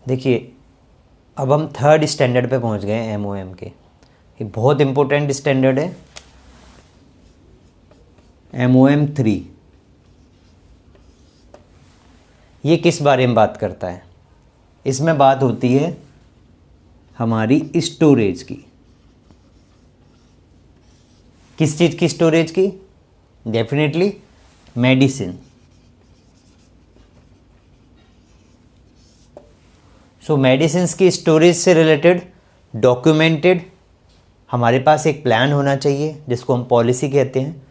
देखिए अब हम थर्ड स्टैंडर्ड पे पहुंच गए हैं MOM के। ये बहुत इम्पोर्टेंट स्टैंडर्ड है, MOM 3। ये किस बारे में बात करता है? इसमें बात होती है हमारी स्टोरेज की। किस चीज़ की स्टोरेज की? Definitely medicine. सो मेडिसिन की स्टोरेज से रिलेटेड डॉक्यूमेंटेड हमारे पास एक प्लान होना चाहिए, जिसको हम पॉलिसी कहते हैं।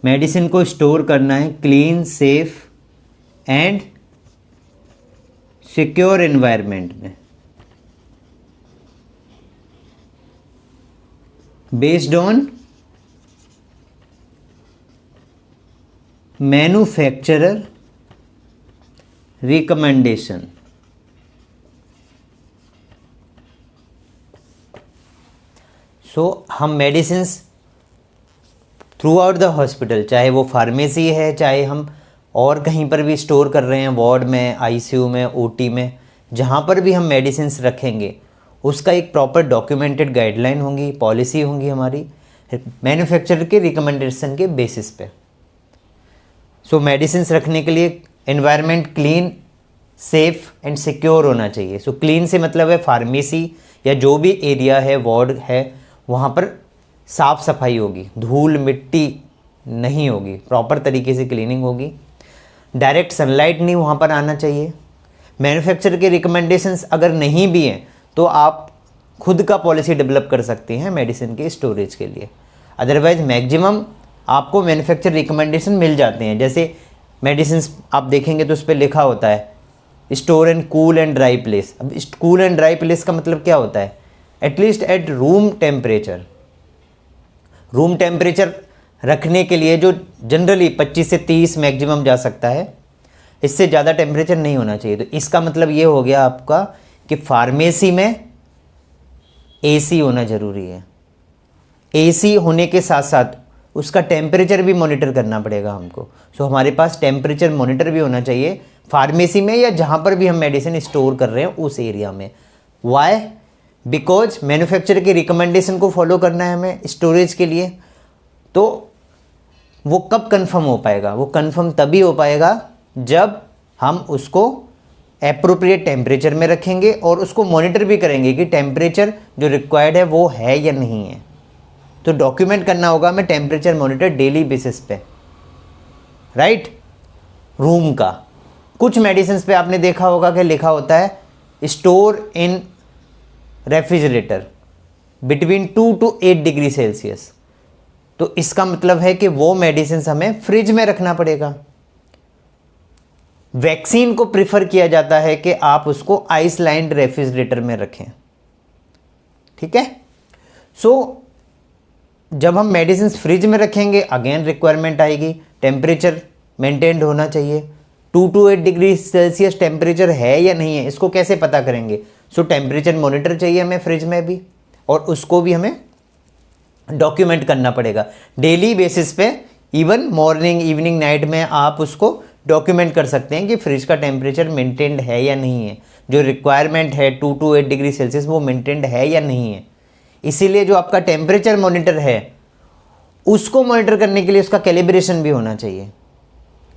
मेडिसिन को स्टोर करना है clean, safe and secure environment में, बेस्ड ऑन मैन्युफैक्चरर रिकमेंडेशन। सो हम medicines through out the hospital, चाहे वो फार्मेसी है, चाहे हम और कहीं पर भी स्टोर कर रहे हैं, वार्ड में, ICU में, OT में, जहाँ पर भी हम मेडिसिन्स रखेंगे उसका एक प्रॉपर डॉक्यूमेंटेड गाइडलाइन होंगी, पॉलिसी होंगी हमारी मैन्युफैक्चरर के रिकमेंडेशन के बेसिस पे। सो मेडिसिन्स रखने के लिए environment clean, safe and secure होना चाहिए। सो क्लीन से मतलब है फार्मेसी या जो भी एरिया है, वार्ड है, वहाँ पर साफ़ सफाई होगी, धूल मिट्टी नहीं होगी, प्रॉपर तरीके से क्लीनिंग होगी। डायरेक्ट सनलाइट नहीं वहाँ पर आना चाहिए। मैन्युफैक्चरर के रिकमेंडेशंस अगर नहीं भी हैं तो आप खुद का पॉलिसी डेवलप कर सकते हैं मेडिसिन के स्टोरेज के लिए। अदरवाइज मैक्सिमम आपको मैन्युफैक्चरर रिकमेंडेशन मिल जाते हैं। जैसे मेडिसिन्स आप देखेंगे तो उस पर लिखा होता है store in cool and dry place. अब कूल एंड ड्राई प्लेस का मतलब क्या होता है? At least at room temperature. Room temperature रखने के लिए जो जनरली 25 से 30 मैक्सिमम जा सकता है, इससे ज़्यादा टेम्परेचर नहीं होना चाहिए। तो इसका मतलब ये हो गया आपका कि फार्मेसी में AC होना ज़रूरी है। AC होने के साथ साथ उसका टेम्परेचर भी मॉनिटर करना पड़ेगा हमको। सो हमारे पास टेम्परेचर मॉनिटर भी होना चाहिए फार्मेसी में या जहाँ पर भी हम मेडिसिन स्टोर कर रहे हैं उस एरिया में। वाई? बिकॉज मैन्युफैक्चरर के रिकमेंडेशन को फॉलो करना है हमें स्टोरेज के लिए। तो वो कब कंफर्म हो पाएगा? वो कंफर्म तभी हो पाएगा जब हम उसको एप्रोप्रिएट टेम्परेचर में रखेंगे और उसको मॉनिटर भी करेंगे कि टेम्परेचर जो रिक्वायर्ड है वो है या नहीं है। तो डॉक्यूमेंट करना होगा हमें टेम्परेचर मॉनिटर डेली बेसिस पे, राइट? रूम का कुछ मेडिसिन पे आपने देखा होगा कि लिखा होता है store in refrigerator between 2 to 8 degree Celsius. तो इसका मतलब है कि वो मेडिसिन हमें फ्रिज में रखना पड़ेगा। वैक्सीन को प्रिफर किया जाता है कि आप उसको आइस लाइंड रेफ्रिजरेटर में रखें, ठीक है? सो जब हम मेडिसिन फ्रिज में रखेंगे, अगेन रिक्वायरमेंट आएगी टेम्परेचर मेंटेन्ड होना चाहिए। 2 to 8 डिग्री सेल्सियस टेम्परेचर है या नहीं है, इसको कैसे पता करेंगे? सो टेम्परेचर मॉनिटर चाहिए हमें फ्रिज में भी, और उसको भी हमें डॉक्यूमेंट करना पड़ेगा डेली बेसिस पे। इवन मॉर्निंग, इवनिंग, नाइट में आप उसको डॉक्यूमेंट कर सकते हैं कि फ्रिज का टेम्परेचर मेंटेन्ड है या नहीं है, जो रिक्वायरमेंट है 2 to 8 डिग्री सेल्सियस वो मेंटेन्ड है या नहीं है। इसीलिए जो आपका टेम्परेचर मॉनिटर है उसको मॉनिटर करने के लिए उसका कैलिब्रेशन भी होना चाहिए।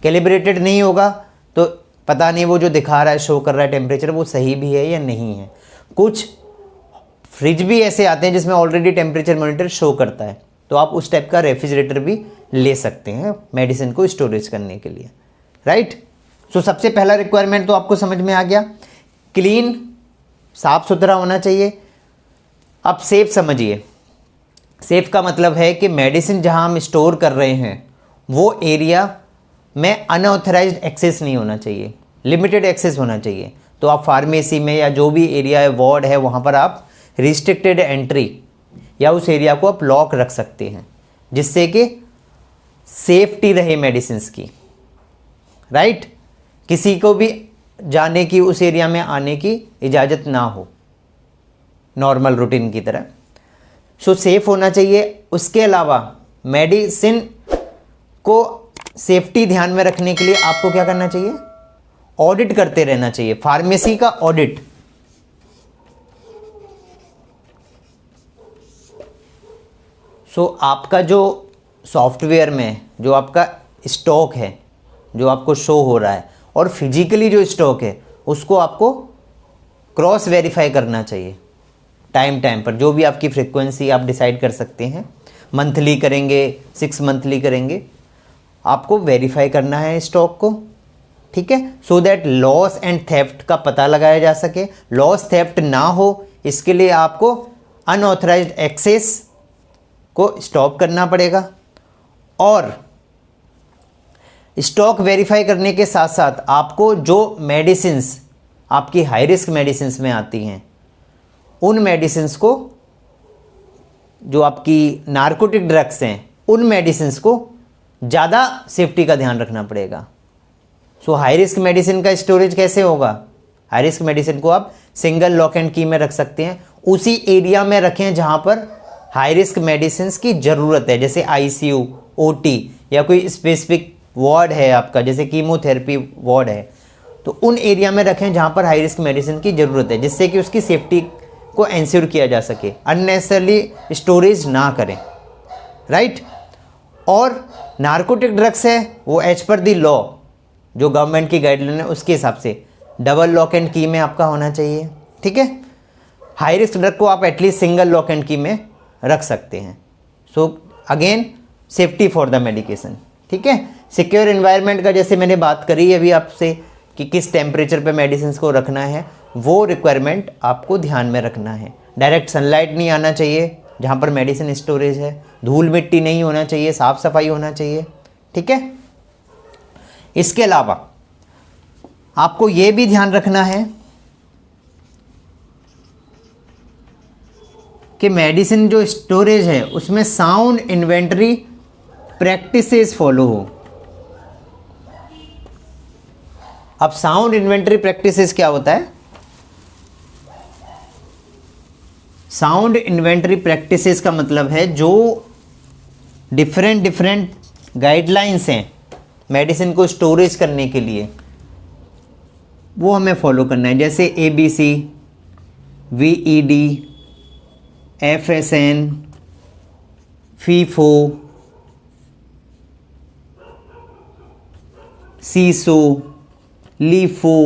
कैलिब्रेटेड नहीं होगा तो पता नहीं वो जो दिखा रहा है, शो कर रहा है टेम्परेचर, वो सही भी है या नहीं है। कुछ फ्रिज भी ऐसे आते हैं जिसमें ऑलरेडी टेम्परेचर मॉनिटर शो करता है, तो आप उस टाइप का रेफ्रिजरेटर भी ले सकते हैं मेडिसिन को स्टोरेज करने के लिए, राइट? सो सबसे पहला रिक्वायरमेंट तो आपको समझ में आ गया, क्लीन, साफ सुथरा होना चाहिए। अब सेफ समझिए। सेफ का मतलब है कि मेडिसिन जहां हम स्टोर कर रहे हैं वो एरिया में अनऑथराइज्ड एक्सेस नहीं होना चाहिए, लिमिटेड एक्सेस होना चाहिए। तो आप फार्मेसी में या जो भी एरिया है, वार्ड है, वहाँ पर आप रिस्ट्रिक्टेड एंट्री या उस एरिया को आप लॉक रख सकते हैं, जिससे कि सेफ्टी रहे मेडिसिन की, राइट? किसी को भी जाने की, उस एरिया में आने की इजाज़त ना हो, नॉर्मल रूटीन की तरह। सो सेफ होना चाहिए। उसके अलावा मेडिसिन को सेफ्टी ध्यान में रखने के लिए आपको क्या करना चाहिए? ऑडिट करते रहना चाहिए, फार्मेसी का ऑडिट। सो आपका जो सॉफ्टवेयर में जो आपका स्टॉक है, जो आपको शो हो रहा है, और फिजिकली जो स्टॉक है उसको आपको क्रॉस वेरीफाई करना चाहिए टाइम टाइम पर। जो भी आपकी फ्रीक्वेंसी आप डिसाइड कर सकते हैं, मंथली करेंगे, 6 मंथली करेंगे, आपको वेरीफाई करना है स्टॉक को, ठीक है, so that loss and theft का पता लगाया जा सके। लॉस थेफ्ट ना हो इसके लिए आपको अनऑथराइज्ड एक्सेस को स्टॉप करना पड़ेगा। और स्टॉक वेरीफाई करने के साथ साथ आपको जो मेडिसिन्स आपकी हाई रिस्क मेडिसिन्स में आती हैं, उन मेडिसिन्स को, जो आपकी नार्कोटिक ड्रग्स हैं, उन मेडिसिन्स को ज़्यादा सेफ्टी का ध्यान रखना पड़ेगा। सो हाई रिस्क मेडिसिन का स्टोरेज कैसे होगा? हाई रिस्क मेडिसिन को आप सिंगल लॉक एंड की में रख सकते हैं, उसी एरिया में रखें जहाँ पर हाई रिस्क मेडिसिन की ज़रूरत है, जैसे ICU, OT या कोई स्पेसिफिक वार्ड है आपका, जैसे कीमोथेरेपी वार्ड है, तो उन एरिया में रखें जहाँ पर हाई रिस्क मेडिसिन की ज़रूरत है, जिससे कि उसकी सेफ्टी को एंश्योर किया जा सके। अननेसेसरली स्टोरेज ना करें, राइट। और नार्कोटिक ड्रग्स है वो एज पर दी लॉ, जो गवर्नमेंट की गाइडलाइन है उसके हिसाब से डबल लॉक एंड की में आपका होना चाहिए, ठीक है। हाई रिस्क ड्रग को आप एटलीस्ट सिंगल लॉक एंड की में रख सकते हैं। So again safety for the medication, ठीक है। सिक्योर एनवायरनमेंट का जैसे मैंने बात करी अभी आपसे कि किस टेम्परेचर पे मेडिसिन को रखना है, वो रिक्वायरमेंट आपको ध्यान में रखना है। डायरेक्ट सनलाइट नहीं आना चाहिए जहाँ पर मेडिसिन स्टोरेज है, धूल मिट्टी नहीं होना चाहिए, साफ़ सफाई होना चाहिए, ठीक है। इसके अलावा आपको ये भी ध्यान रखना है कि मेडिसिन जो स्टोरेज है उसमें साउंड इन्वेंटरी प्रैक्टिसेस फॉलो हो। अब साउंड इन्वेंटरी प्रैक्टिसेस क्या होता है? साउंड इन्वेंटरी प्रैक्टिसेस का मतलब है जो डिफरेंट गाइडलाइंस हैं मेडिसिन को स्टोरेज करने के लिए, वो हमें फॉलो करना है। जैसे ABC, VED, FSN, FIFO, CISO, LIFO,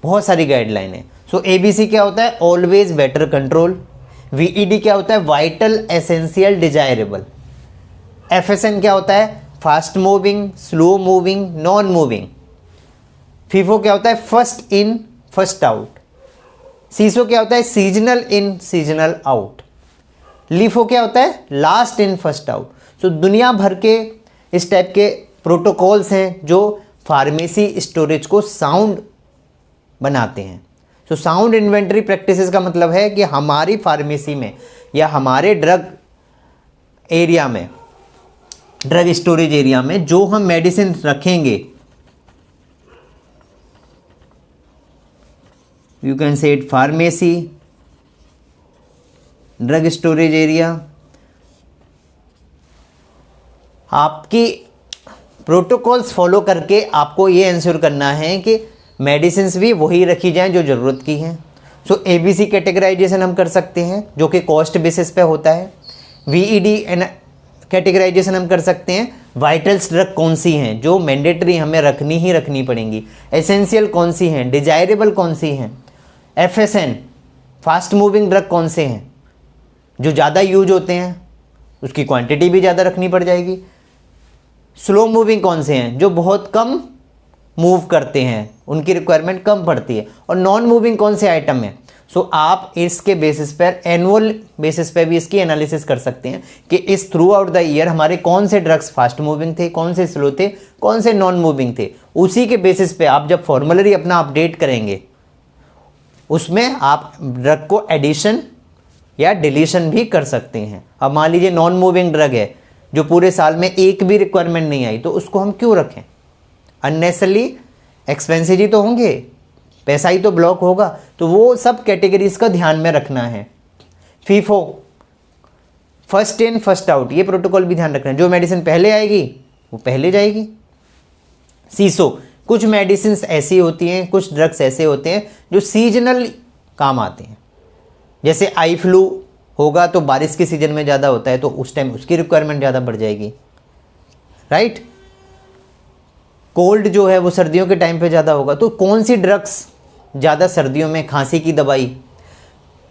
बहुत सारी गाइडलाइन है। सो ABC क्या होता है? Always better control. VED क्या होता है? Vital essential desirable. FSN क्या होता है? Fast moving, slow moving, non moving. FIFO क्या होता है? First in first out. CISO क्या होता है? Seasonal in seasonal out. LIFO क्या होता है? Last in first out. So दुनिया भर के इस टाइप के प्रोटोकॉल्स हैं जो फार्मेसी स्टोरेज को साउंड बनाते हैं। सो साउंड इन्वेंटरी प्रैक्टिसेस का मतलब है कि हमारी फार्मेसी में या हमारे ड्रग एरिया में, ड्रग स्टोरेज एरिया में जो हम मेडिसिन रखेंगे, you can say it pharmacy, drug storage area, आपकी प्रोटोकॉल्स फॉलो करके आपको ये इंश्योर करना है कि मेडिसिन्स भी वही रखी जाएं जो ज़रूरत की हैं। सो ABC कैटेगराइजेशन हम कर सकते हैं जो कि कॉस्ट बेसिस पे होता है। VED कैटेगराइजेशन हम कर सकते हैं, वाइटल्स ड्रग कौन सी हैं जो मैंडेटरी हमें रखनी ही रखनी पड़ेंगी, एसेंशियल कौन सी हैं, डिजायरेबल कौन सी हैं। FSN फास्ट मूविंग ड्रग कौन से हैं जो ज़्यादा यूज होते हैं, उसकी क्वांटिटी भी ज़्यादा रखनी पड़ जाएगी। स्लो मूविंग कौन से हैं जो बहुत कम मूव करते हैं, उनकी रिक्वायरमेंट कम पड़ती है। और नॉन मूविंग कौन से आइटम हैं। सो आप इसके बेसिस पर, एनुअल बेसिस पे भी इसकी एनालिसिस कर सकते हैं कि इस थ्रू आउट द ईयर हमारे कौन से ड्रग्स फास्ट मूविंग थे, कौन से स्लो थे, कौन से नॉन मूविंग थे। उसी के बेसिस पे आप जब फॉर्मूलरी अपना अपडेट करेंगे उसमें आप ड्रग को एडिशन या डिलीशन भी कर सकते हैं। अब मान लीजिए नॉन मूविंग ड्रग है जो पूरे साल में एक भी रिक्वायरमेंट नहीं आई, तो उसको हम क्यों रखें? अननेसेसरली एक्सपेंसिव ही तो होंगे, पैसा ही तो ब्लॉक होगा। तो वो सब कैटेगरीज का ध्यान में रखना है। FIFO first in first out, ये प्रोटोकॉल भी ध्यान रखना है। जो मेडिसिन पहले आएगी वो पहले जाएगी, सीसो, कुछ मेडिसिन ऐसी होती हैं, कुछ ड्रग्स ऐसे होते हैं जो सीजनल काम आते हैं। जैसे आई फ्लू होगा तो बारिश के सीजन में ज़्यादा होता है, तो उस टाइम उसकी रिक्वायरमेंट ज़्यादा बढ़ जाएगी, राइट। कोल्ड जो है वो सर्दियों के टाइम पे ज़्यादा होगा, तो कौन सी ड्रग्स ज़्यादा सर्दियों में, खांसी की दवाई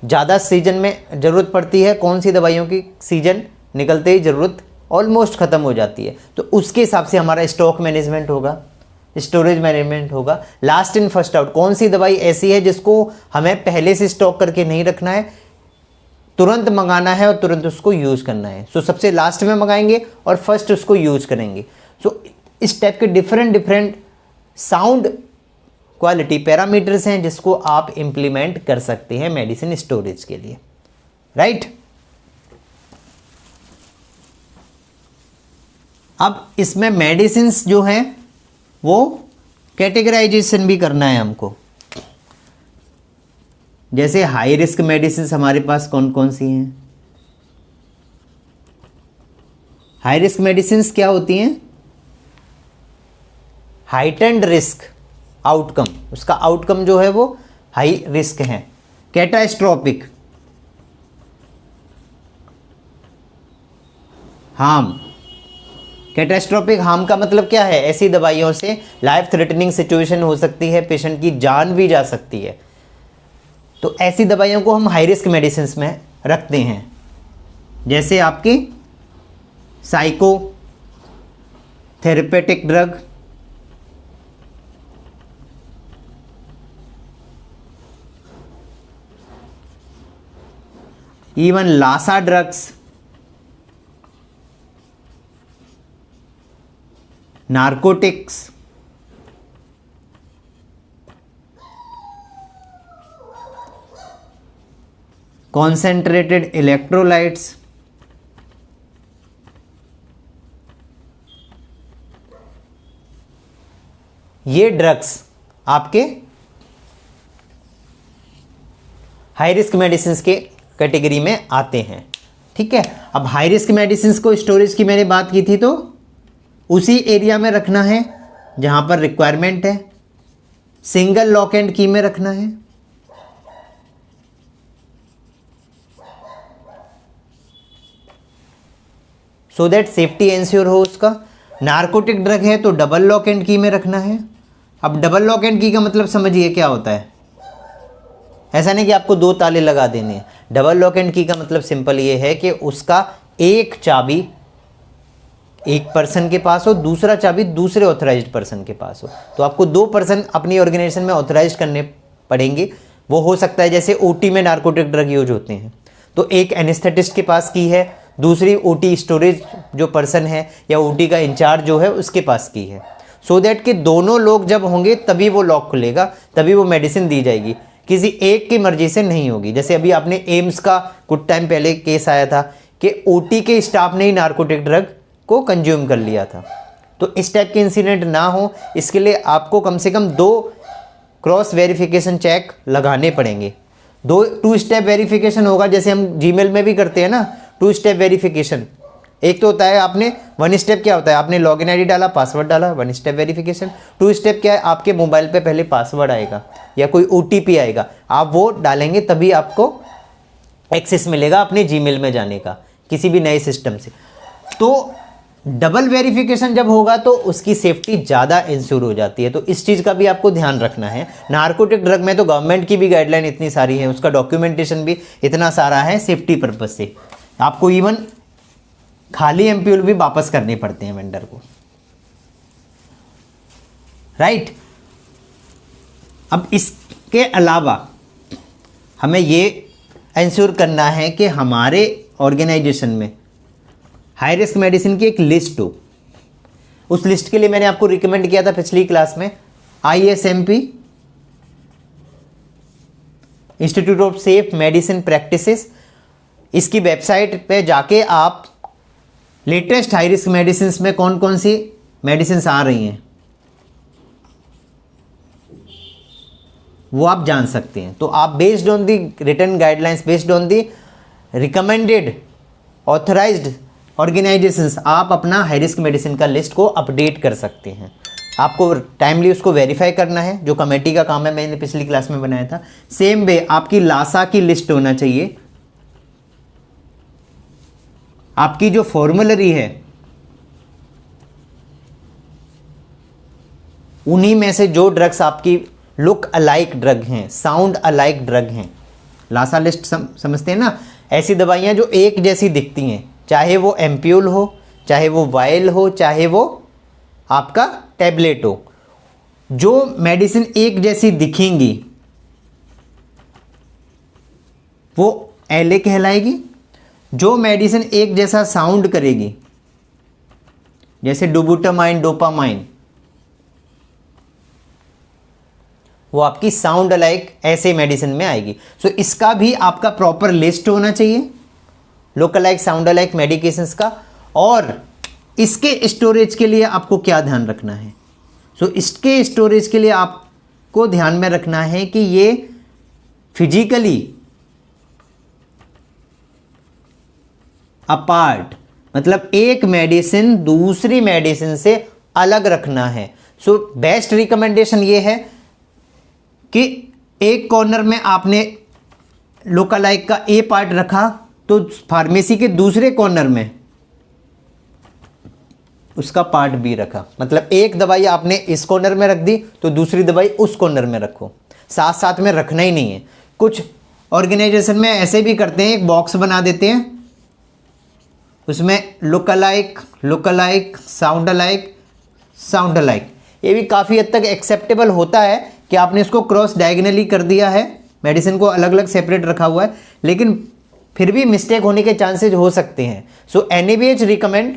ज़्यादा सीजन में ज़रूरत पड़ती है, कौन सी दवाइयों की सीजन निकलते ही ज़रूरत ऑलमोस्ट ख़त्म हो जाती है, तो उसके हिसाब से हमारा स्टॉक मैनेजमेंट होगा, स्टोरेज मैनेजमेंट होगा। लास्ट इन फर्स्ट आउट, कौन सी दवाई ऐसी है जिसको हमें पहले से स्टॉक करके नहीं रखना है, तुरंत मंगाना है और तुरंत उसको यूज़ करना है। सो सबसे लास्ट में मंगाएंगे और फर्स्ट उसको यूज़ करेंगे। सो इस टाइप के डिफरेंट साउंड क्वालिटी पैरामीटर्स हैं जिसको आप इम्प्लीमेंट कर सकते हैं मेडिसिन स्टोरेज के लिए, राइट। अब इसमें मेडिसिन्स जो हैं वो कैटेगराइजेशन भी करना है हमको। जैसे हाई रिस्क मेडिसिन्स हमारे पास कौन कौन सी हैं। हाई रिस्क मेडिसिन्स क्या होती हैं? हाइटेंड रिस्क आउटकम, उसका आउटकम जो है वो हाई रिस्क है। कैटास्ट्रोफिक हार्म, कैटास्ट्रोफिक हार्म का मतलब क्या है? ऐसी दवाइयों से लाइफ थ्रेटनिंग सिचुएशन हो सकती है, पेशेंट की जान भी जा सकती है, तो ऐसी दवाइयों को हम हाई रिस्क मेडिसिन में रखते हैं। जैसे आपकी psychotherapeutic drug, even LASA drugs, narcotics, concentrated electrolytes, ये ड्रग्स आपके हाई रिस्क मेडिसिन के कैटेगरी में आते हैं, ठीक है। अब हाई रिस्क मेडिसिन को स्टोरेज की मैंने बात की थी, तो उसी एरिया में रखना है जहां पर रिक्वायरमेंट है, सिंगल लॉक एंड की में रखना है। सो दैट सेफ्टी एंश्योर हो उसका। नार्कोटिक ड्रग है तो डबल लॉक एंड की में रखना है। अब डबल लॉक एंड की का मतलब समझिए क्या होता है। ऐसा नहीं कि आपको 2 ताले लगा देने हैं। डबल लॉक एंड की का मतलब सिंपल ये है कि उसका एक चाबी एक पर्सन के पास हो, दूसरा चाबी दूसरे ऑथराइज्ड पर्सन के पास हो। तो आपको 2 पर्सन अपनी ऑर्गेनाइजेशन में ऑथराइज करने पड़ेंगे। वो हो सकता है जैसे ओटी में नार्कोटिक ड्रग यूज होते हैं, तो एक एनेस्थेटिस्ट के पास की है, दूसरी ओटी स्टोरेज जो पर्सन है या ओटी का इंचार्ज जो है उसके पास की है। सो दैट कि दोनों लोग जब होंगे तभी वो लॉक खुलेगा, तभी वो मेडिसिन दी जाएगी, किसी एक की मर्जी से नहीं होगी। जैसे अभी आपने एम्स का कुछ टाइम पहले केस आया था कि ओटी के स्टाफ ने ही नार्कोटिक ड्रग को कंज्यूम कर लिया था। तो इस टाइप के इंसिडेंट ना हो, इसके लिए आपको कम से कम 2 क्रॉस वेरिफिकेशन चेक लगाने पड़ेंगे। 2 स्टेप वेरिफिकेशन होगा, जैसे हम जीमेल में भी करते हैं ना, 2 स्टेप वेरिफिकेशन। एक तो होता है आपने 1 स्टेप क्या होता है, आपने लॉगिन आईडी डाला, पासवर्ड डाला, 1 स्टेप वेरिफिकेशन। 2 स्टेप क्या है, आपके मोबाइल पे पहले पासवर्ड आएगा या कोई ओटीपी आएगा, आप वो डालेंगे तभी आपको एक्सेस मिलेगा अपने जीमेल में जाने का किसी भी नए सिस्टम से। तो डबल वेरिफिकेशन जब होगा तो उसकी सेफ्टी ज़्यादा इंश्योर हो जाती है। तो इस चीज़ का भी आपको ध्यान रखना है। नार्कोटिक ड्रग में तो गवर्नमेंट की भी गाइडलाइन इतनी सारी है, उसका डॉक्यूमेंटेशन भी इतना सारा है सेफ्टी पर्पज से। आपको इवन खाली एम्प्यूल भी वापस करने पड़ते हैं वेंडर को, राइट। अब इसके अलावा हमें ये इंश्योर करना है कि हमारे ऑर्गेनाइजेशन में हाई रिस्क मेडिसिन की एक लिस्ट हो। उस लिस्ट के लिए मैंने आपको रिकमेंड किया था पिछली क्लास में, ISMP institute of safe medicine practices. इसकी वेबसाइट पे जाके आप लेटेस्ट हाई रिस्क मेडिसिन में कौन कौन सी मेडिसिन आ रही हैं वो आप जान सकते हैं। तो आप based on the written guidelines, based on the recommended authorised organisations, आप अपना हाई रिस्क मेडिसिन का लिस्ट को अपडेट कर सकते हैं। आपको टाइमली उसको वेरीफाई करना है, जो कमेटी का काम है, मैंने पिछली क्लास में बनाया था। सेम वे आपकी लासा की लिस्ट होना चाहिए, आपकी जो फॉर्मूलरी है उन्हीं में से जो ड्रग्स आपकी लुक अलाइक ड्रग हैं, साउंड अलाइक ड्रग हैं, लासा लिस्ट समझते हैं ना, ऐसी दवाइयाँ जो एक जैसी दिखती हैं, चाहे वो एम्प्यूल हो, चाहे वो वायल हो, चाहे वो आपका टैबलेट हो, जो मेडिसिन एक जैसी दिखेंगी वो एलए कहलाएगी। जो मेडिसिन एक जैसा साउंड करेगी, जैसे डुबुटामाइन, डोपामाइन, वो आपकी साउंड अलाइक ऐसे मेडिसिन में आएगी। सो इसका भी आपका प्रॉपर लिस्ट होना चाहिए, local like, sound alike medications का। और इसके स्टोरेज के लिए आपको क्या ध्यान रखना है? सो इसके स्टोरेज के लिए आपको ध्यान में रखना है कि ये फिजिकली अपार्ट, मतलब एक मेडिसिन दूसरी मेडिसिन से अलग रखना है। सो बेस्ट रिकमेंडेशन ये है कि एक कॉर्नर में आपने लोकालाइक का ए पार्ट रखा, तो फार्मेसी के दूसरे कॉर्नर में उसका पार्ट बी रखा। मतलब एक दवाई आपने इस कॉर्नर में रख दी तो दूसरी दवाई उस कॉर्नर में रखो, साथ साथ में रखना ही नहीं है। कुछ ऑर्गेनाइजेशन में ऐसे भी करते हैं, एक बॉक्स बना देते हैं, उसमें look alike, sound alike, sound alike. ये भी काफ़ी हद तक एक्सेप्टेबल होता है कि आपने इसको क्रॉस डायगनली कर दिया है, मेडिसिन को अलग अलग सेपरेट रखा हुआ है, लेकिन फिर भी मिस्टेक होने के चांसेज हो सकते हैं। सो एनएबीएच रिकमेंड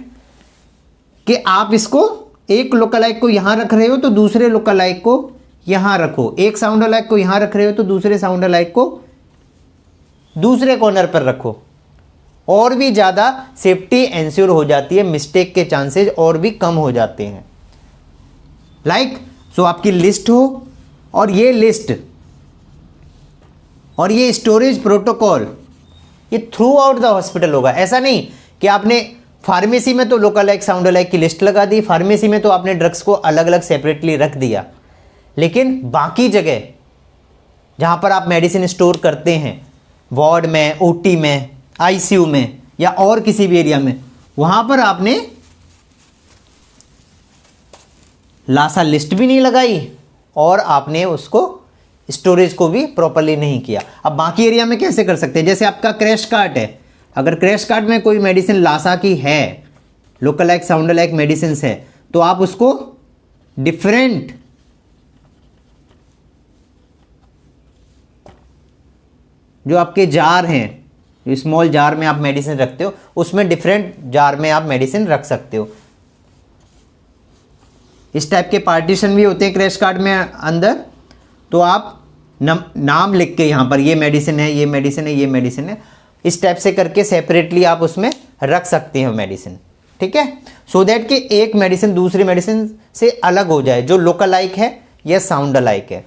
कि आप इसको एक लोकालाइक को यहाँ रख रहे हो तो दूसरे लोकालाइक को यहाँ रखो, एक साउंड अलाइक को यहाँ रख रहे हो तो दूसरे साउंड अलाइक को दूसरे कॉर्नर पर रखो, और भी ज़्यादा सेफ्टी एंश्योर हो जाती है, मिस्टेक के चांसेज और भी कम हो जाते हैं। सो आपकी लिस्ट हो, और ये लिस्ट और ये स्टोरेज प्रोटोकॉल ये थ्रू आउट द हॉस्पिटल होगा। ऐसा नहीं कि आपने फार्मेसी में तो लोकालाइक, साउंड अलाइक की लिस्ट लगा दी, फार्मेसी में तो आपने ड्रग्स को अलग अलग सेपरेटली रख दिया, लेकिन बाकी जगह जहां पर आप मेडिसिन स्टोर करते हैं, वार्ड में, ओटी में, आईसीयू में या और किसी भी एरिया में, वहां पर आपने लासा लिस्ट भी नहीं लगाई और आपने उसको स्टोरेज को भी प्रॉपर्ली नहीं किया। अब बाकी एरिया में कैसे कर सकते हैं? जैसे आपका क्रैश कार्ट है, अगर क्रैश कार्ट में कोई मेडिसिन लासा की है, लोकालाइक, साउंड अलाइक मेडिसिन है, तो आप उसको डिफरेंट जो आपके जार हैं, स्मॉल जार में आप मेडिसिन रखते हो, उसमें डिफरेंट जार में आप मेडिसिन रख सकते हो। इस टाइप के पार्टीशन भी होते हैं क्रैश कार्ड में अंदर, तो आप नाम लिख के यहाँ पर ये मेडिसिन है, ये मेडिसिन है, ये मेडिसिन है, इस टाइप से करके सेपरेटली आप उसमें रख सकते हो मेडिसिन, ठीक है, सो दैट कि एक मेडिसिन दूसरी मेडिसिन से अलग हो जाए, जो लोकालाइक है या साउंड अलाइक है।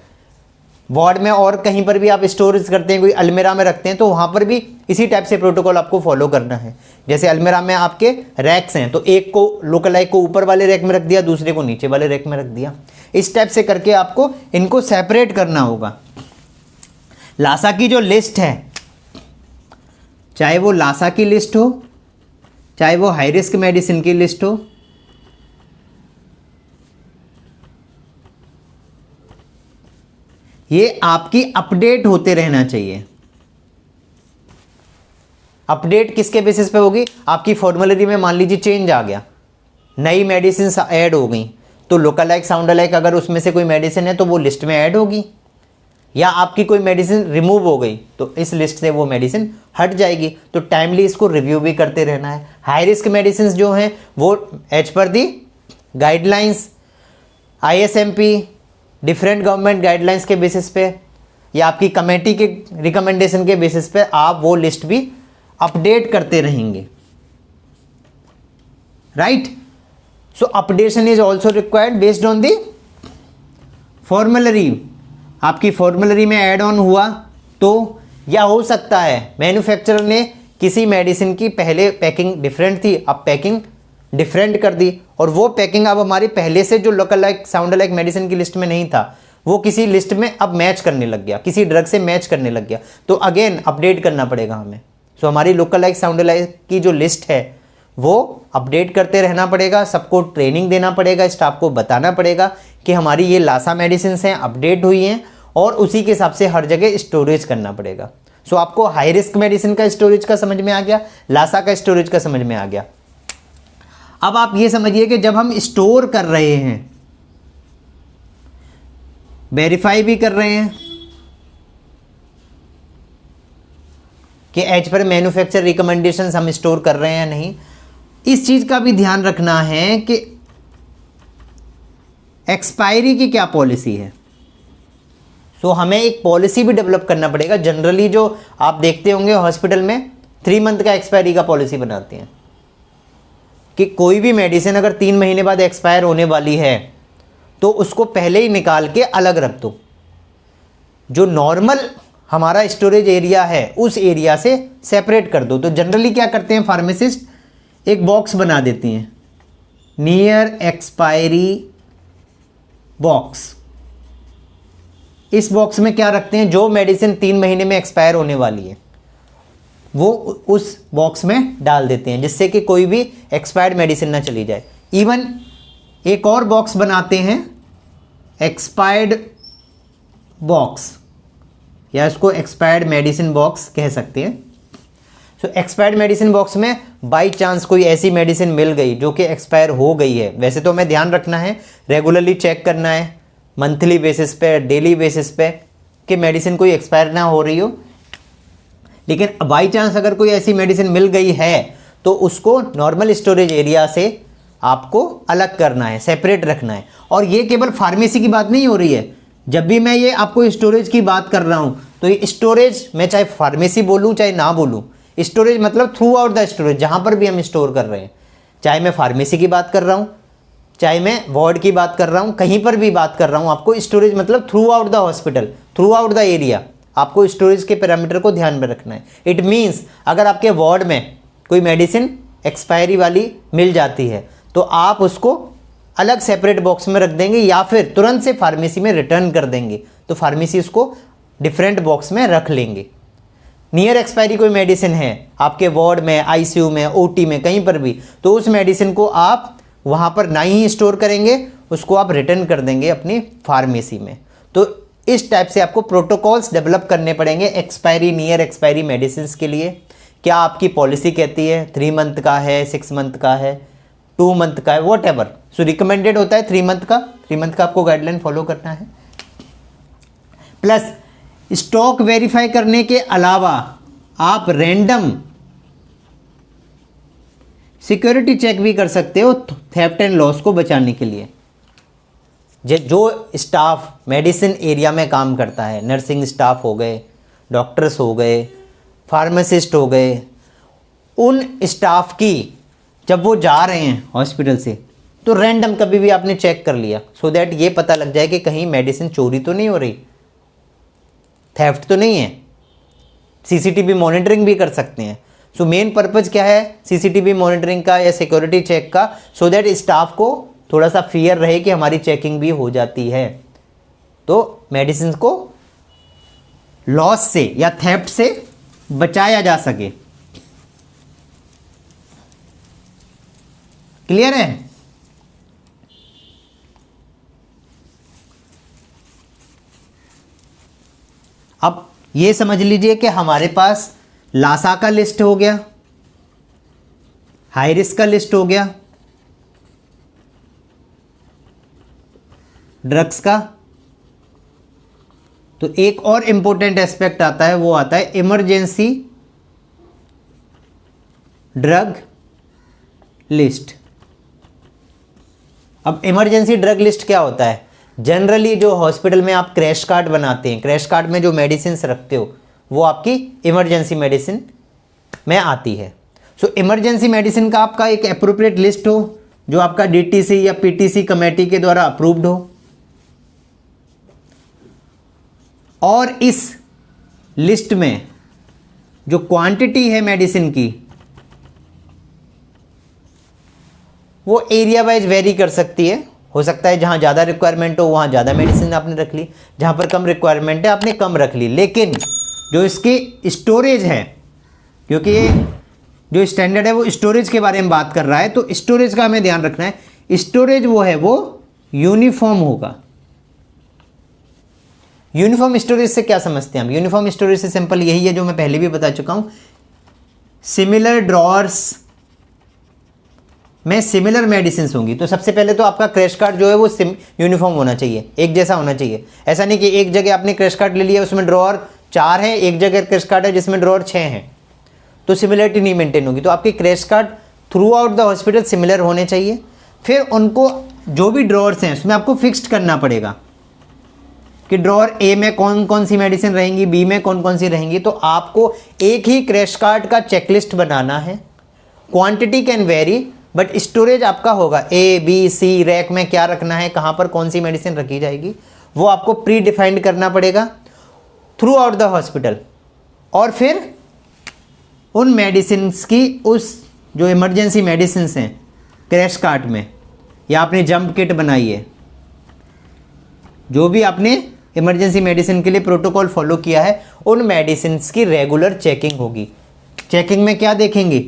वार्ड में और कहीं पर भी आप स्टोरेज करते हैं, कोई अलमीरा में रखते हैं, तो वहाँ पर भी इसी टाइप से प्रोटोकॉल आपको फॉलो करना है। जैसे अलमीरा में आपके रैक्स हैं, तो एक को लोकालाइक को ऊपर वाले रैक में रख दिया, दूसरे को नीचे वाले रैक में रख दिया, इस टाइप से करके आपको इनको सेपरेट करना होगा। लासा की जो लिस्ट है, चाहे वो लासा की लिस्ट हो, चाहे वो हाई रिस्क मेडिसिन की लिस्ट हो, ये आपकी अपडेट होते रहना चाहिए। अपडेट किसके बेसिस पे होगी? आपकी फॉर्मूलरी में मान लीजिए चेंज आ गया, नई मेडिसिन ऐड हो गई, तो लोकालाइक, साउंड अलाइक अगर उसमें से कोई मेडिसिन है तो वो लिस्ट में ऐड होगी, या आपकी कोई मेडिसिन रिमूव हो गई तो इस लिस्ट से वो मेडिसिन हट जाएगी। तो टाइमली इसको रिव्यू भी करते रहना है। हाई रिस्क मेडिसिन जो हैं वो as per the guidelines, ISMP, different government guidelines के बेसिस पे या आपकी कमेटी के रिकमेंडेशन के बेसिस पे आप वो लिस्ट भी अपडेट करते रहेंगे, right. So updation is also required based on the formulary. आपकी फॉर्मूलरी में ऐड ऑन हुआ तो, या हो सकता है मैन्युफैक्चरर ने किसी मेडिसिन की पहले पैकिंग डिफरेंट थी, अब पैकिंग डिफरेंट कर दी, और वो पैकिंग अब हमारी पहले से जो local like sound like medicine की लिस्ट में नहीं था, वो किसी लिस्ट में अब मैच करने लग गया, किसी ड्रग से मैच करने लग गया, तो अगेन अपडेट करना पड़ेगा हमें। सो हमारी लोकल लाइक साउंड लाइक की जो लिस्ट है वो अपडेट करते रहना पड़ेगा, सबको ट्रेनिंग देना पड़ेगा, स्टाफ को बताना पड़ेगा कि हमारी ये लासा मेडिसिन हैं, अपडेट हुई हैं, और उसी के हिसाब से हर जगह स्टोरेज करना पड़ेगा। सो आपको हाई रिस्क मेडिसिन का स्टोरेज का समझ में आ गया, लासा का स्टोरेज का समझ में आ गया। अब आप ये समझिए कि जब हम स्टोर कर रहे हैं, वेरीफाई भी कर रहे हैं कि एज पर मैन्युफैक्चर रिकमेंडेशंस हम स्टोर कर रहे हैं या नहीं, इस चीज का भी ध्यान रखना है कि एक्सपायरी की क्या पॉलिसी है। सो हमें एक पॉलिसी भी डेवलप करना पड़ेगा। जनरली जो आप देखते होंगे हॉस्पिटल में 3 मंथ का एक्सपायरी का पॉलिसी बनाते हैं कि कोई भी मेडिसिन अगर 3 महीने बाद एक्सपायर होने वाली है तो उसको पहले ही निकाल के अलग रख दो। जो नॉर्मल हमारा स्टोरेज एरिया है उस एरिया से सेपरेट कर दो। तो जनरली क्या करते हैं फार्मासिस्ट, एक बॉक्स बना देती हैं, नियर एक्सपायरी बॉक्स। इस बॉक्स में क्या रखते हैं, जो मेडिसिन 3 महीने में एक्सपायर होने वाली है वो उस बॉक्स में डाल देते हैं, जिससे कि कोई भी एक्सपायर्ड मेडिसिन ना चली जाए। इवन एक और बॉक्स बनाते हैं, एक्सपायर्ड बॉक्स, या इसको एक्सपायर्ड मेडिसिन बॉक्स कह सकते हैं। सो एक्सपायर्ड मेडिसिन बॉक्स में बाई चांस कोई ऐसी मेडिसिन मिल गई जो कि एक्सपायर हो गई है, वैसे तो हमें ध्यान रखना है, रेगुलरली चेक करना है मंथली बेसिस पे, डेली बेसिस पे, कि मेडिसिन कोई एक्सपायर ना हो रही हो, लेकिन बाई चांस अगर कोई ऐसी मेडिसिन मिल गई है तो उसको नॉर्मल स्टोरेज एरिया से आपको अलग करना है, सेपरेट रखना है। और ये केवल फार्मेसी की बात नहीं हो रही है, जब भी मैं ये आपको स्टोरेज की बात कर रहा हूँ तो ये स्टोरेज, मैं चाहे फार्मेसी बोलूँ चाहे ना बोलूँ, स्टोरेज मतलब थ्रू आउट द स्टोरेज, जहाँ पर भी हम स्टोर कर रहे हैं, चाहे मैं फार्मेसी की बात कर रहा हूँ, चाहे मैं वार्ड की बात कर रहा हूँ, कहीं पर भी बात कर रहा हूँ, आपको स्टोरेज मतलब through out the hospital, through out the area, आपको स्टोरेज के पैरामीटर को ध्यान में रखना है। इट मीन्स अगर आपके वार्ड में कोई मेडिसिन एक्सपायरी वाली मिल जाती है तो आप उसको अलग सेपरेट बॉक्स में रख देंगे या फिर तुरंत से फार्मेसी में रिटर्न कर देंगे, तो फार्मेसी उसको डिफरेंट बॉक्स में रख लेंगे। नियर एक्सपायरी कोई मेडिसिन है आपके वार्ड में, आईसीयू में, ओटी में, कहीं पर भी, तो उस मेडिसिन को आप वहाँ पर ना ही स्टोर करेंगे, उसको आप रिटर्न कर देंगे अपनी फार्मेसी में। तो इस टाइप से आपको प्रोटोकॉल्स डेवलप करने पड़ेंगे एक्सपायरी, नियर एक्सपायरी मेडिसिन के लिए। क्या आपकी पॉलिसी कहती है 3 मंथ का है, 6 मंथ का है, 2 मंथ का है, वॉट एवर। सो रिकमेंडेड होता है 3 मंथ का, 3 मंथ का आपको गाइडलाइन फॉलो करना है। प्लस स्टॉक वेरीफाई करने के अलावा आप रैंडम सिक्योरिटी चेक भी कर सकते हो थेफ्ट एंड लॉस को बचाने के लिए। जो स्टाफ मेडिसिन एरिया में काम करता है, नर्सिंग स्टाफ हो गए, डॉक्टर्स हो गए, फार्मासिस्ट हो गए, उन स्टाफ की जब वो जा रहे हैं हॉस्पिटल से तो रैंडम कभी भी आपने चेक कर लिया, सो दैट ये पता लग जाए कि कहीं मेडिसिन चोरी तो नहीं हो रही, थेफ्ट तो नहीं है। सीसीटीवी मॉनिटरिंग भी कर सकते हैं। सो मेन पर्पज क्या है सीसीटीवी मॉनिटरिंग का या सिक्योरिटी चेक का, सो दैट स्टाफ को थोड़ा सा फियर रहे कि हमारी चेकिंग भी हो जाती है, तो मेडिसिन को लॉस से या थेफ्ट से बचाया जा सके। क्लियर है? अब ये समझ लीजिए कि हमारे पास लासा का लिस्ट हो गया, हाई रिस्क का लिस्ट हो गया, ड्रग्स का। तो एक और इंपॉर्टेंट एस्पेक्ट आता है, वो आता है इमरजेंसी ड्रग लिस्ट। अब इमरजेंसी ड्रग लिस्ट क्या होता है? जनरली जो हॉस्पिटल में आप क्रैश कार्ड बनाते हैं, क्रैश कार्ड में जो मेडिसिन रखते हो वो आपकी इमरजेंसी मेडिसिन में आती है। सो इमरजेंसी मेडिसिन का आपका एक एप्रोप्रिएट लिस्ट हो जो आपका डीटीसी या पीटीसी कमेटी के द्वारा अप्रूव्ड हो, और इस लिस्ट में जो क्वांटिटी है मेडिसिन की वो एरिया वाइज वेरी कर सकती है। हो सकता है जहाँ ज़्यादा रिक्वायरमेंट हो वहाँ ज़्यादा मेडिसिन आपने रख ली, जहाँ पर कम रिक्वायरमेंट है आपने कम रख ली। लेकिन जो इसकी स्टोरेज है, क्योंकि ये जो स्टैंडर्ड है वो स्टोरेज के बारे में बात कर रहा है, तो स्टोरेज का हमें ध्यान रखना है। स्टोरेज वो है वो यूनिफॉर्म होगा। यूनिफॉर्म स्टोरेज से क्या समझते हैं हम? यूनिफॉर्म स्टोरेज से सिंपल यही है जो मैं पहले भी बता चुका हूँ। सिमिलर ड्रॉअर्स में सिमिलर मेडिसिन होंगी। तो सबसे पहले तो आपका क्रैश कार्ड जो है वो यूनिफॉर्म होना चाहिए, एक जैसा होना चाहिए। ऐसा नहीं कि एक जगह आपने क्रैश कार्ड ले लिया उसमें ड्रॉअर 4 है, एक जगह क्रैश कार्ड है जिसमें ड्रॉअर 6 हैं, तो सिमिलरिटी नहीं मेंटेन होगी। तो आपके crash card through out the hospital similar होने चाहिए। फिर उनको जो भी ड्रॉअर्स हैं उसमें आपको फिक्स्ड करना पड़ेगा कि ड्रॉअर ए में कौन कौन सी मेडिसिन रहेंगी, बी में कौन कौन सी रहेंगी। तो आपको एक ही क्रैश कार्ड का चेकलिस्ट बनाना है। Quantity can very but storage आपका होगा, ए बी सी रैक में क्या रखना है, कहाँ पर कौन सी मेडिसिन रखी जाएगी, वो आपको प्री डिफाइंड करना पड़ेगा थ्रू आउट द हॉस्पिटल। और फिर उन मेडिसिन की उस जो इमरजेंसी मेडिसिन हैं क्रैश कार्ट में, या आपने जंप किट बनाई है, जो भी आपने इमरजेंसी मेडिसिन के लिए प्रोटोकॉल फॉलो किया है, उन मेडिसिन की रेगुलर चेकिंग होगी। चेकिंग में क्या देखेंगे?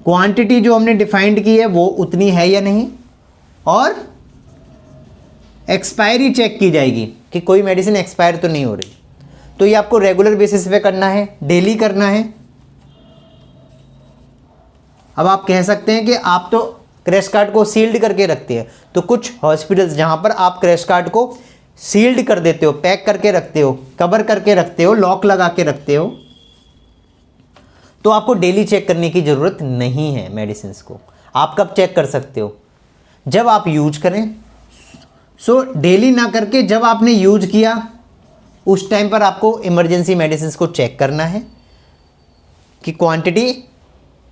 क्वांटिटी जो हमने डिफाइंड की है वो उतनी है या नहीं, और एक्सपायरी चेक की जाएगी कि कोई मेडिसिन एक्सपायर तो नहीं हो रही। तो ये आपको रेगुलर बेसिस पे करना है, डेली करना है। अब आप कह सकते हैं कि आप तो क्रैश कार्ड को सील्ड करके रखते हैं, तो कुछ हॉस्पिटल्स जहां पर आप क्रैश कार्ड को सील्ड कर देते हो, पैक करके रखते हो, कवर करके रखते हो, लॉक लगा के रखते हो, तो आपको डेली चेक करने की ज़रूरत नहीं है मेडिसिन को। आप कब चेक कर सकते हो? जब आप यूज करें। सो डेली ना करके जब आपने यूज किया उस टाइम पर आपको इमरजेंसी मेडिसिन को चेक करना है कि क्वांटिटी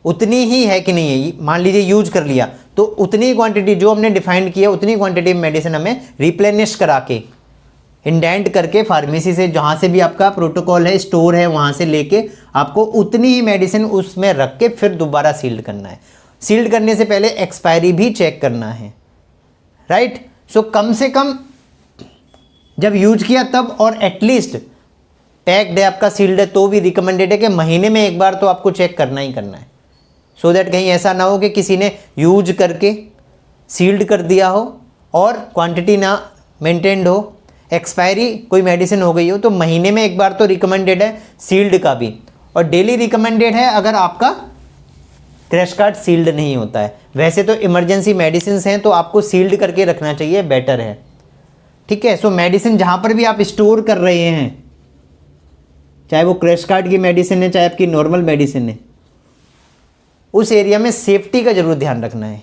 उतनी ही है कि नहीं है। मान लीजिए यूज कर लिया तो उतनी क्वांटिटी जो हमने डिफाइंड किया उतनी क्वांटिटी मेडिसिन हमें रिप्लेनिश करा के, इंडेंट करके फार्मेसी से जहाँ से भी आपका प्रोटोकॉल है, स्टोर है, वहाँ से लेके आपको उतनी ही मेडिसिन उसमें रख के फिर दोबारा सील्ड करना है। सील्ड करने से पहले एक्सपायरी भी चेक करना है, राइट। सो कम से कम जब यूज किया तब, और एटलीस्ट पैक्ड है आपका, सील्ड है, तो भी रिकमेंडेड है कि महीने में एक बार तो आपको चेक करना ही करना है। सो दैट कहीं ऐसा ना हो कि किसी ने यूज करके सील्ड कर दिया हो और क्वांटिटी ना मेंटेन्ड हो, एक्सपायरी कोई मेडिसिन हो गई हो। तो महीने में एक बार तो रिकमेंडेड है सील्ड का भी, और डेली रिकमेंडेड है अगर आपका क्रैश कार्ड सील्ड नहीं होता है। वैसे तो इमरजेंसी मेडिसिन हैं तो आपको सील्ड करके रखना चाहिए, बेटर है, ठीक है। सो मेडिसिन जहाँ पर भी आप स्टोर कर रहे हैं, चाहे वो क्रैश कार्ड की मेडिसिन है चाहे आपकी नॉर्मल मेडिसिन है, उस एरिया में सेफ्टी का जरूर ध्यान रखना है।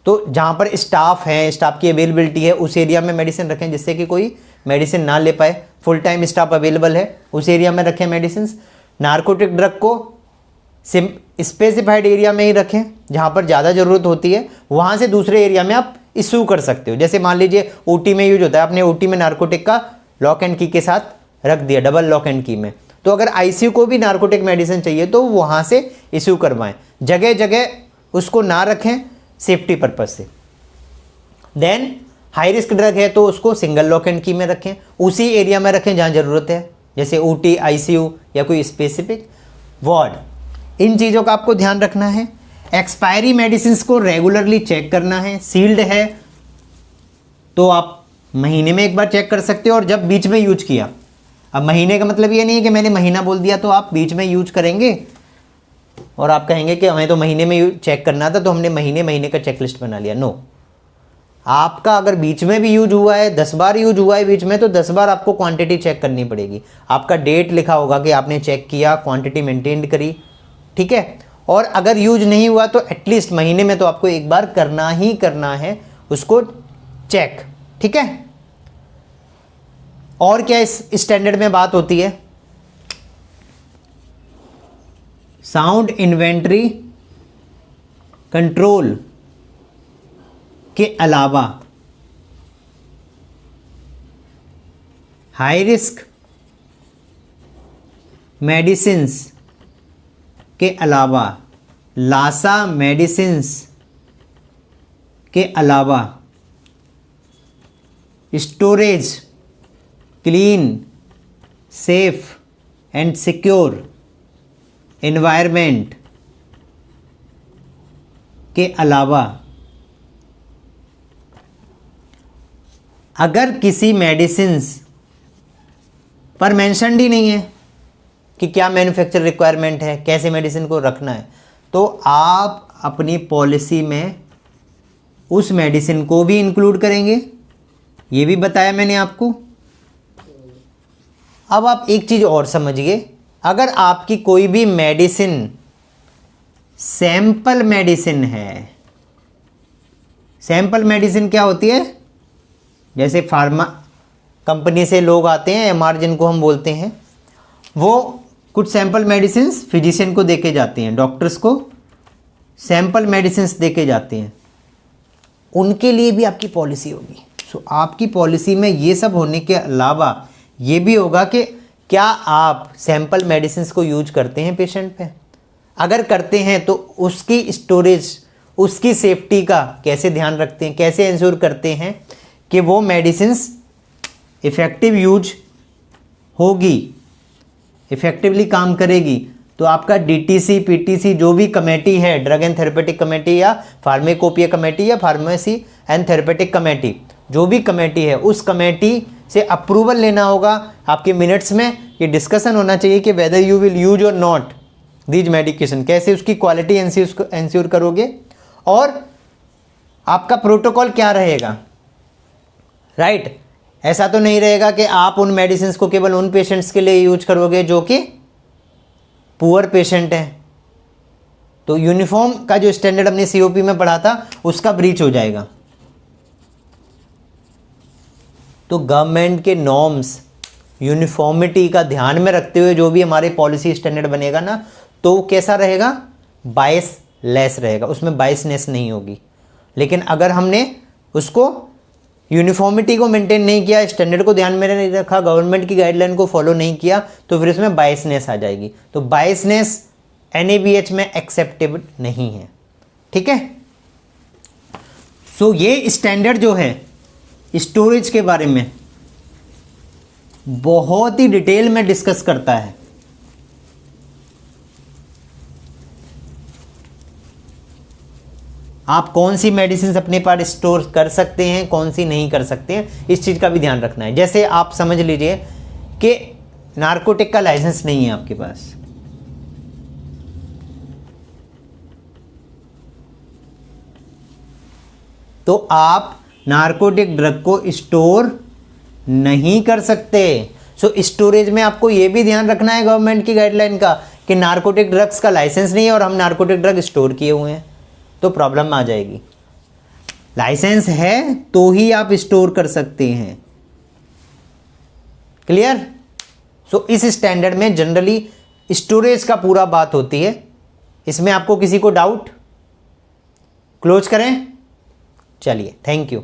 तो जहाँ पर स्टाफ है, स्टाफ की अवेलेबिलिटी है, उस एरिया में मेडिसिन रखें जिससे कि कोई मेडिसिन ना ले पाए। फुल टाइम स्टाफ अवेलेबल है उस एरिया में रखें मेडिसिन। नार्कोटिक ड्रग को स्पेसिफाइड एरिया में ही रखें, जहाँ पर ज़्यादा ज़रूरत होती है वहाँ से दूसरे एरिया में आप इशू कर सकते हो। जैसे मान लीजिए ओटी में यूज होता है, आपने ओटी में नार्कोटिक का लॉक एंड की के साथ रख दिया, डबल लॉक एंड की में, तो अगर आईसीयू को भी नार्कोटिक मेडिसिन चाहिए तो वहाँ से इशू करवाएं। जगह जगह उसको ना रखें सेफ्टी पर्पज से। देन हाई रिस्क ड्रग है तो उसको सिंगल लॉक एंड की में रखें, उसी एरिया में रखें जहाँ ज़रूरत है, जैसे ओटी, आईसीयू या कोई स्पेसिफिक वार्ड। इन चीज़ों का आपको ध्यान रखना है। एक्सपायरी मेडिसिन को रेगुलरली चेक करना है। सील्ड है तो आप महीने में एक बार चेक कर सकते हो, और जब बीच में यूज किया, अब महीने का मतलब ये नहीं है कि मैंने महीना बोल दिया तो आप बीच में यूज करेंगे और आप कहेंगे कि हमें तो महीने में चेक करना था तो हमने महीने का चेकलिस्ट बना लिया। नो, आपका अगर बीच में भी यूज हुआ है, 10 बार यूज हुआ है बीच में, तो 10 बार आपको क्वांटिटी चेक करनी पड़ेगी। आपका डेट लिखा होगा कि आपने चेक किया, क्वांटिटी मेंटेन करी, ठीक है। और अगर यूज नहीं हुआ तो एटलीस्ट महीने में तो आपको एक बार करना ही करना है उसको चेक, ठीक है। और क्या इस स्टैंडर्ड में बात होती है? साउंड इन्वेंट्री कंट्रोल के अलावा हाई रिस्क मेडिसिन्स के अलावा लासा मेडिसिन्स के अलावा storage, clean, safe and secure environment के अलावा अगर किसी मेडिसिन्स पर मेंशन्ड ही नहीं है कि क्या मैन्युफैक्चर रिक्वायरमेंट है, कैसे मेडिसिन को रखना है, तो आप अपनी पॉलिसी में उस मेडिसिन को भी इंक्लूड करेंगे। ये भी बताया मैंने आपको। अब आप एक चीज़ और समझिए, अगर आपकी कोई भी मेडिसिन सैंपल मेडिसिन है, सैंपल मेडिसिन क्या होती है, जैसे फार्मा कंपनी से लोग आते हैं, एमआर जिनको हम बोलते हैं, वो कुछ सैंपल मेडिसिन फिजिशियन को देके जाते हैं, डॉक्टर्स को सैंपल मेडिसिन देके जाते हैं, उनके लिए भी आपकी पॉलिसी होगी। सो आपकी पॉलिसी में ये सब होने के अलावा ये भी होगा कि क्या आप सैंपल मेडिसिन को यूज करते हैं पेशेंट पे, अगर करते हैं तो उसकी स्टोरेज, उसकी सेफ्टी का कैसे ध्यान रखते हैं, कैसे इंश्योर करते हैं कि वो मेडिसिन इफ़ेक्टिव यूज होगी, इफ़ेक्टिवली काम करेगी। तो आपका डीटीसी, पीटीसी जो भी कमेटी है, ड्रग एंड थेरेपेटिक कमेटी या फार्मेकोपिया कमेटी या फार्मेसी एंड थेरेपेटिक कमेटी, जो भी कमेटी है, उस कमेटी से अप्रूवल लेना होगा। आपके मिनट्स में ये डिस्कशन होना चाहिए कि वेदर यू विल यूज और नॉट दीज मेडिकेशन, कैसे उसकी क्वालिटी इंश्योर करोगे और आपका प्रोटोकॉल क्या रहेगा, राइट। ऐसा तो नहीं रहेगा कि आप उन मेडिसिन को केवल उन पेशेंट्स के लिए यूज करोगे जो कि पुअर पेशेंट हैं, तो यूनिफॉर्म का जो स्टैंडर्ड हमने सीओपी में पढ़ा था उसका ब्रीच हो जाएगा। तो गवर्नमेंट के नॉर्म्स, यूनिफॉर्मिटी का ध्यान में रखते हुए जो भी हमारे पॉलिसी स्टैंडर्ड बनेगा ना, तो कैसा रहेगा, बायस लेस रहेगा, उसमें बायसनेस नहीं होगी। लेकिन अगर हमने उसको यूनिफॉर्मिटी को मेंटेन नहीं किया, स्टैंडर्ड को ध्यान में नहीं रखा, गवर्नमेंट की गाइडलाइन को फॉलो नहीं किया, तो फिर इसमें बायसनेस आ जाएगी। तो बायसनेस एनएबीएच में एक्सेप्टेबल नहीं है, ठीक है। सो ये स्टैंडर्ड जो है स्टोरेज के बारे में बहुत ही डिटेल में डिस्कस करता है। आप कौन सी मेडिसिन अपने पास स्टोर कर सकते हैं, कौन सी नहीं कर सकते हैं, इस चीज़ का भी ध्यान रखना है। जैसे आप समझ लीजिए कि नारकोटिक का लाइसेंस नहीं है आपके पास, तो आप नारकोटिक ड्रग को स्टोर नहीं कर सकते। सो स्टोरेज में आपको यह भी ध्यान रखना है गवर्नमेंट की गाइडलाइन का कि नारकोटिक ड्रग्स का लाइसेंस नहीं है और हम नारकोटिक ड्रग स्टोर किए हुए हैं, तो प्रॉब्लम आ जाएगी। लाइसेंस है तो ही आप स्टोर कर सकते हैं, क्लियर। सो इस स्टैंडर्ड में जनरली स्टोरेज का पूरा बात होती है। इसमें आपको किसी को डाउट, क्लोज करें, चलिए, थैंक यू।